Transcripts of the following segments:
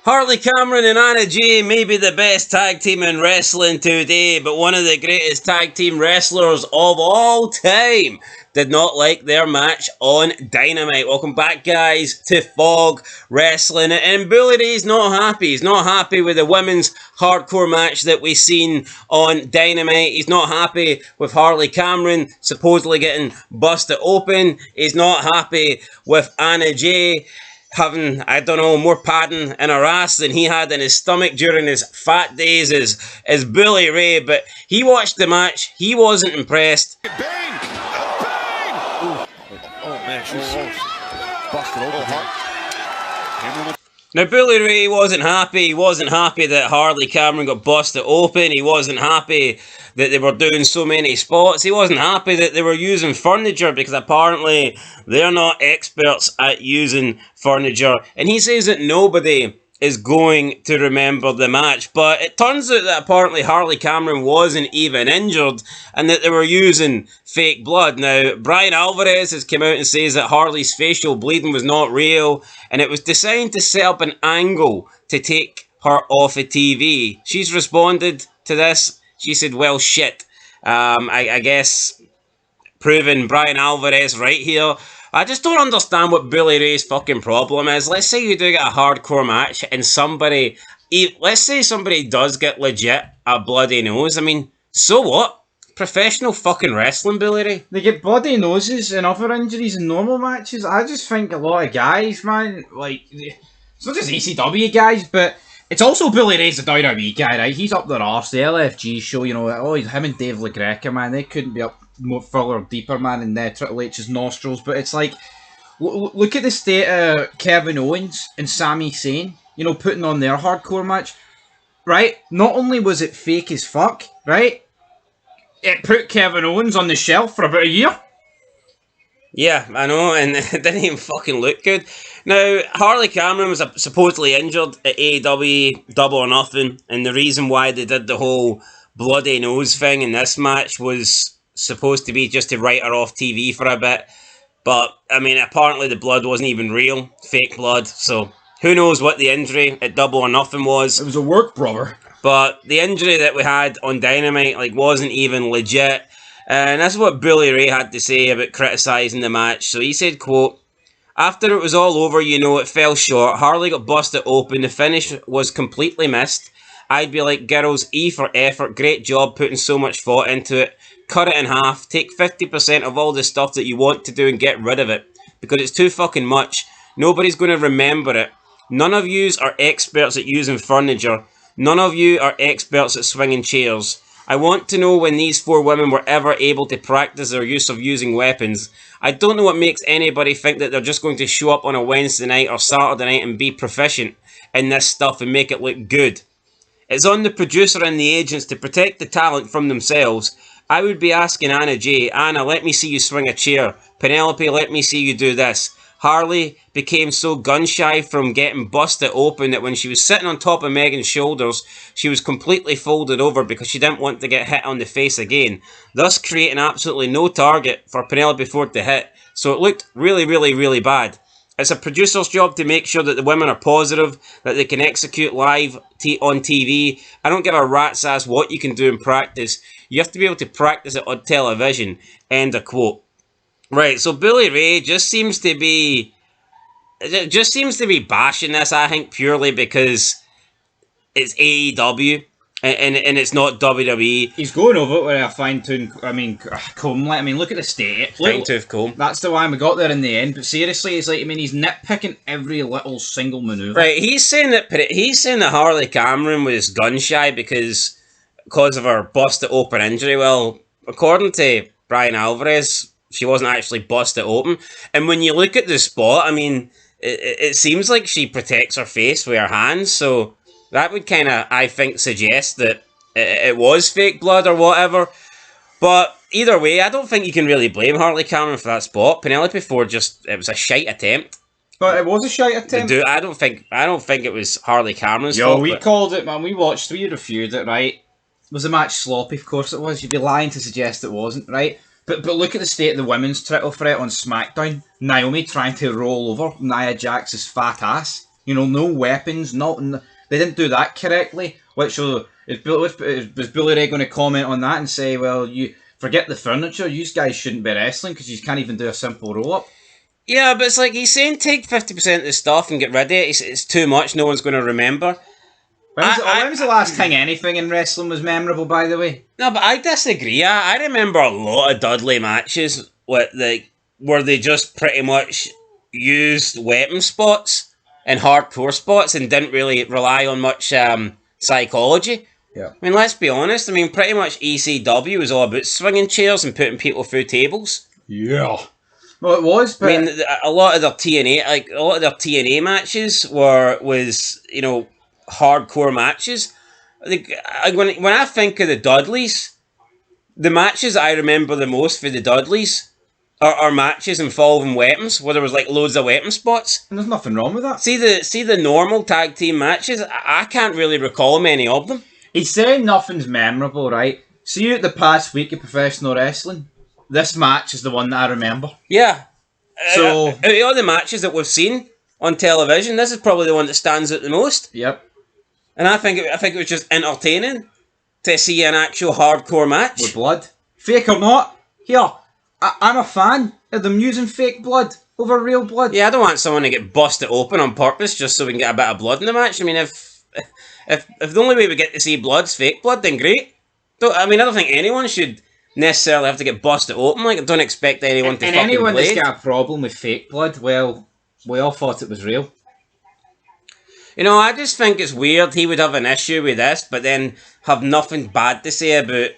Harley Cameron and Anna Jay may be the best tag team in wrestling today, but one of the greatest tag team wrestlers of all time did not like their match on Dynamite. Welcome back, guys, to Fog Wrestling. And Bully Ray's not happy. He's not happy with the women's hardcore match that we've seen on Dynamite. He's not happy with Harley Cameron supposedly getting busted open. He's not happy with Anna Jay having, I don't know, more padding in her ass than he had in his stomach during his fat days as Bully Ray. But he watched the match. He wasn't impressed. Bang! Bang! Oh man, she's busted open. Now, Bully Ray wasn't happy. He wasn't happy that Harley Cameron got busted open. He wasn't happy that they were doing so many spots. He wasn't happy that they were using furniture because apparently they're not experts at using furniture. And he says that nobody is going to remember the match. But it turns out that apparently Harley Cameron wasn't even injured and that they were using fake blood. Now, Brian Alvarez has come out and says that Harley's facial bleeding was not real and it was designed to set up an angle to take her off of TV. She's responded to this. She said, well, shit. I guess proving Brian Alvarez right here. I just don't understand what Bully Ray's fucking problem is. Let's say you do get a hardcore match and somebody... Let's say somebody does get legit a bloody nose. I mean, so what? Professional fucking wrestling, Bully Ray. They get bloody noses and other injuries in normal matches. I just think a lot of guys, man, like... It's not just ECW guys, but... It's also Bully Ray's a WWE guy, right? He's up their arse. The LFG show, you know, him and Dave LaGreca, man, they couldn't be up more further deeper, man, in Triple H's nostrils. But it's like, look at the state of Kevin Owens and Sami Zayn, you know, putting on their hardcore match, right? Not only was it fake as fuck, right? It put Kevin Owens on the shelf for about a year. Yeah, I know, and it didn't even fucking look good. Now, Harley Cameron was supposedly injured at AEW Double or Nothing, and the reason why they did the whole bloody nose thing in this match was supposed to be just to write her off TV for a bit. But, I mean, apparently the blood wasn't even real, fake blood, so who knows what the injury at Double or Nothing was. It was a work, brother. But the injury that we had on Dynamite, like, wasn't even legit. And that's what Bully Ray had to say about criticising the match. So he said, quote, after it was all over, you know, it fell short. Harley got busted open. The finish was completely missed. I'd be like, girls, E for effort. Great job putting so much thought into it. Cut it in half. Take 50% of all the stuff that you want to do and get rid of it. Because it's too fucking much. Nobody's going to remember it. None of yous are experts at using furniture. None of you are experts at swinging chairs. I want to know when these four women were ever able to practice their use of using weapons. I don't know what makes anybody think that they're just going to show up on a Wednesday night or Saturday night and be proficient in this stuff and make it look good. It's on the producer and the agents to protect the talent from themselves. I would be asking Anna Jay, Anna, let me see you swing a chair. Penelope, let me see you do this. Harley became so gun-shy from getting busted open that when she was sitting on top of Megan's shoulders, she was completely folded over because she didn't want to get hit on the face again, thus creating absolutely no target for Penelope Ford to hit. So it looked really, really, really bad. It's a producer's job to make sure that the women are positive, that they can execute live on TV. I don't give a rat's ass what you can do in practice. You have to be able to practice it on television. End of quote. Right, so Bully Ray just seems to be bashing this, I think, purely because it's AEW and it's not WWE. He's going over it with a fine-tooth, comb. I mean, look at the state. Fine-tooth comb. That's the one we got there in the end. But seriously, it's like, I mean, he's nitpicking every little single maneuver. Right, he's saying that Harley Cameron was gun-shy because of her busted open injury. Well, according to Brian Alvarez, she wasn't actually busted open. And when you look at the spot, I mean, it seems like she protects her face with her hands. So that would kind of, I think, suggest that it was fake blood or whatever. But either way, I don't think you can really blame Harley Cameron for that spot. Penelope Ford it was a shite attempt. But it was a shite attempt. I don't think it was Harley Cameron's fault. We called it, man. We reviewed it, right? Was the match sloppy? Of course it was. You'd be lying to suggest it wasn't, right? But look at the state of the women's triple threat on SmackDown. Naomi trying to roll over Nia Jax's fat ass. You know, no weapons, they didn't do that correctly. Which so was Bully Ray going to comment on that and say, well, you forget the furniture, you guys shouldn't be wrestling because you can't even do a simple roll up. Yeah, but it's like he's saying take 50% of the stuff and get rid of it. It's too much. No one's going to remember. When was the last time anything in wrestling was memorable, by the way? No, but I disagree. I remember a lot of Dudley matches where they just pretty much used weapon spots and hardcore spots and didn't really rely on much psychology. Yeah. I mean, let's be honest. I mean, pretty much ECW was all about swinging chairs and putting people through tables. Yeah. Well, it was, but... I mean, a lot of their TNA matches was hardcore matches. When I think of the Dudleys, the matches I remember the most for the Dudleys are matches involving weapons, where there was like loads of weapon spots. And there's nothing wrong with that. See the normal tag team matches. I can't really recall many of them. He's saying nothing's memorable, right? See, at the past week of professional wrestling, this match is the one that I remember. Yeah. So out of all the matches that we've seen on television, this is probably the one that stands out the most. Yep. And I think it was just entertaining to see an actual hardcore match. With blood. Fake or not, here, I'm a fan of them using fake blood over real blood. Yeah, I don't want someone to get busted open on purpose just so we can get a bit of blood in the match. I mean, if the only way we get to see blood's fake blood, then great. I don't think anyone should necessarily have to get busted open. Like, I don't expect anyone to and fucking anyone bleed. that's got a problem with fake blood, well, we all thought it was real. I just think it's weird he would have an issue with this, but then have nothing bad to say about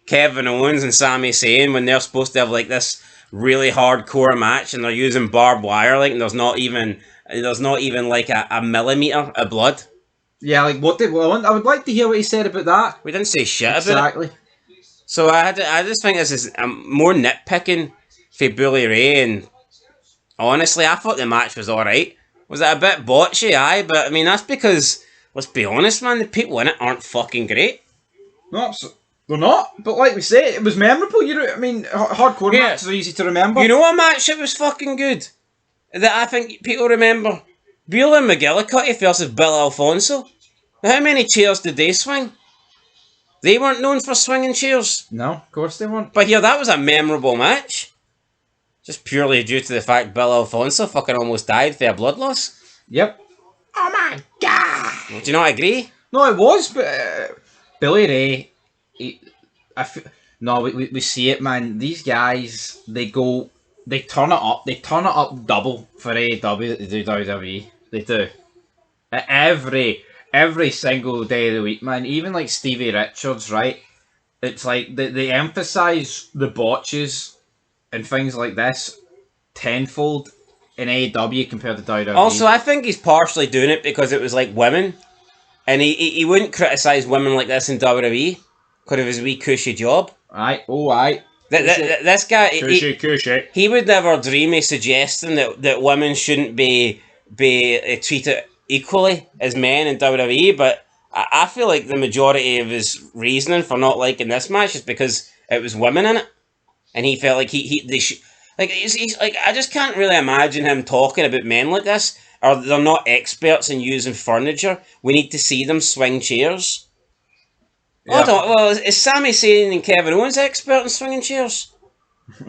Kevin Owens and Sami Zayn when they're supposed to have like this really hardcore match and they're using barbed wire, like, and there's not even like a millimeter of blood. Yeah, like I would like to hear what he said about that. We didn't say shit about it. Exactly. So I just think this is more nitpicking for Bully Ray, and honestly, I thought the match was alright. Was it a bit botchy? Aye, but I mean, that's because, let's be honest, man, the people in it aren't fucking great. No, they're not. But like we say, it was memorable. Hardcore matches are easy to remember. You know a match that was fucking good? That I think people remember? Beal and McGillicuddy versus Bill Alfonso. How many chairs did they swing? They weren't known for swinging chairs. No, of course they weren't. But here, that was a memorable match. Just purely due to the fact Bill Alfonso fucking almost died for a blood loss. Yep. Oh my god! Do you not agree? No, it was, but Billy Ray. We see it, man. These guys, they turn it up. They turn it up double for AEW. They do WWE. They do. Every single day of the week, man. Even like Stevie Richards, right? It's like they emphasize the botches and things like this tenfold in AEW compared to WWE. Also, I think he's partially doing it because it was like women, and he wouldn't criticise women like this in WWE because of his wee cushy job. Aye. This guy, Cushy. he would never dream of suggesting that women shouldn't be treated equally as men in WWE, but I feel like the majority of his reasoning for not liking this match is because it was women in it. And he felt like he's like, I just can't really imagine him talking about men like this, or they're not experts in using furniture. We need to see them swing chairs. Yeah. Is Sami Zayn and Kevin Owens expert in swinging chairs?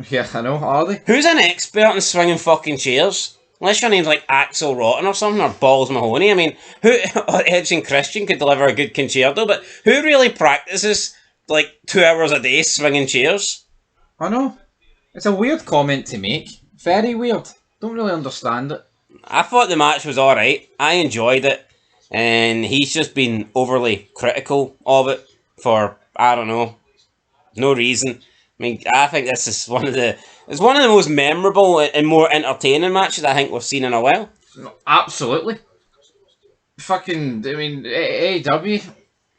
Yeah, I know, are they? Who's an expert in swinging fucking chairs? Unless your name's like Axel Rotten or something, or Balls Mahoney. I mean, Edge and Christian could deliver a good concerto, but who really practices like 2 hours a day swinging chairs? I know. It's a weird comment to make. Very weird. Don't really understand it. I thought the match was alright. I enjoyed it. And he's just been overly critical of it for, I don't know, no reason. I mean, I think this is one of the most memorable and more entertaining matches I think we've seen in a while. No, absolutely. Fucking, AEW,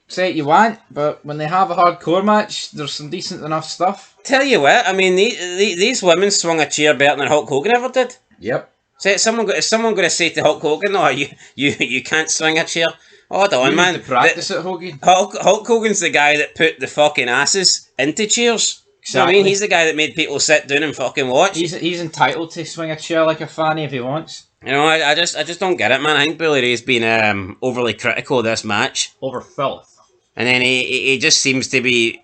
say what you want, but when they have a hardcore match, there's some decent enough stuff. Tell you what, I mean, these women swung a chair better than Hulk Hogan ever did. Yep. So is someone going to say to Hulk Hogan, "No, you can't swing a chair"? Hold on, man. To practice it, Hogan. Hulk Hogan's the guy that put the fucking asses into chairs. Exactly. I mean, he's the guy that made people sit down and fucking watch. He's entitled to swing a chair like a fanny if he wants. You know, I just don't get it, man. I think Billy Ray's been overly critical of this match, Over filth. and then he just seems to be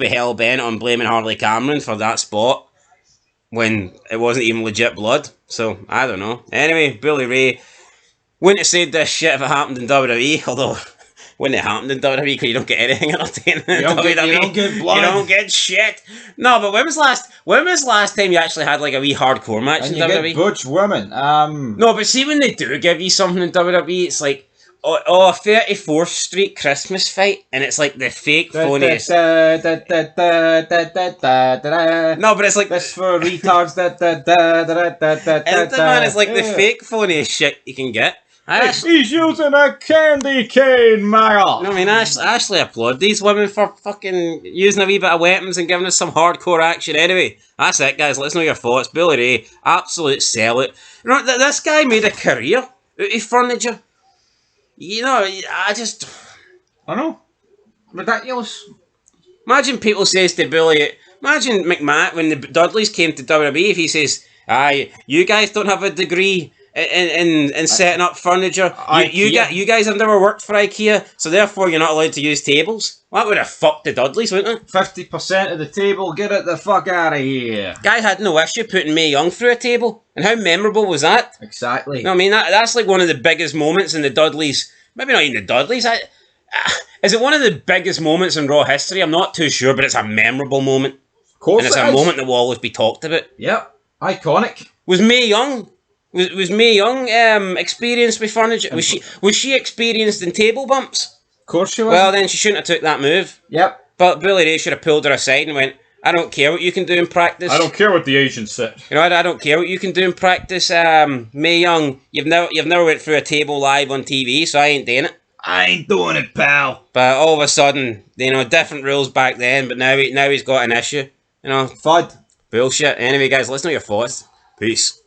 hell bent on blaming Harley Cameron for that spot when it wasn't even legit blood. So I don't know. Anyway, Billy Ray wouldn't have said this shit if it happened in WWE, although. Wouldn't it happen in WWE because you don't get anything entertaining in WWE. You don't get blood. You don't get shit. No, but when was last time you actually had like a wee hardcore match And in you WWE? get butch women. No, but see when they do give you something in WWE, it's like a 34th Street Christmas fight, and it's like the fake phony. No, but it's like this for retards. man, it's like the fake phony shit you can get. He's using a candy cane, Mara. I mean, I actually applaud these women for fucking using a wee bit of weapons and giving us some hardcore action. Anyway, that's it, guys. Let us know your thoughts. Billy Ray, absolute sell it. You know, this guy made a career out of furniture. You know, I know. Ridiculous. Imagine people says to Billy, imagine McMahon, when the Dudleys came to WWE, if he says, aye, you guys don't have a degree in setting up furniture. You guys have never worked for IKEA, so therefore you're not allowed to use tables. Well, that would have fucked the Dudleys, wouldn't it? 50% of the table, get it the fuck out of here. Guy had no issue putting Mae Young through a table. And how memorable was that? Exactly. No, I mean, that's like one of the biggest moments in the Dudleys. Maybe not even the Dudleys. Is it one of the biggest moments in Raw history? I'm not too sure, but it's a memorable moment. Of course and it's a moment that will always be talked about. Yep. Iconic. Was Mae Young... Was Mae Young experienced with furniture? Was she experienced in table bumps? Of course she was. Well, then she shouldn't have took that move. Yep. But Billy Ray should have pulled her aside and went, I don't care what you can do in practice. I don't care what the agent said. You know, I don't care what you can do in practice. Mae Young, you've never went through a table live on TV, so I ain't doing it. I ain't doing it, pal. But all of a sudden, you know, different rules back then, but now he's got an issue. You know, FUD. bullshit. Anyway, guys, let's know your thoughts. Peace.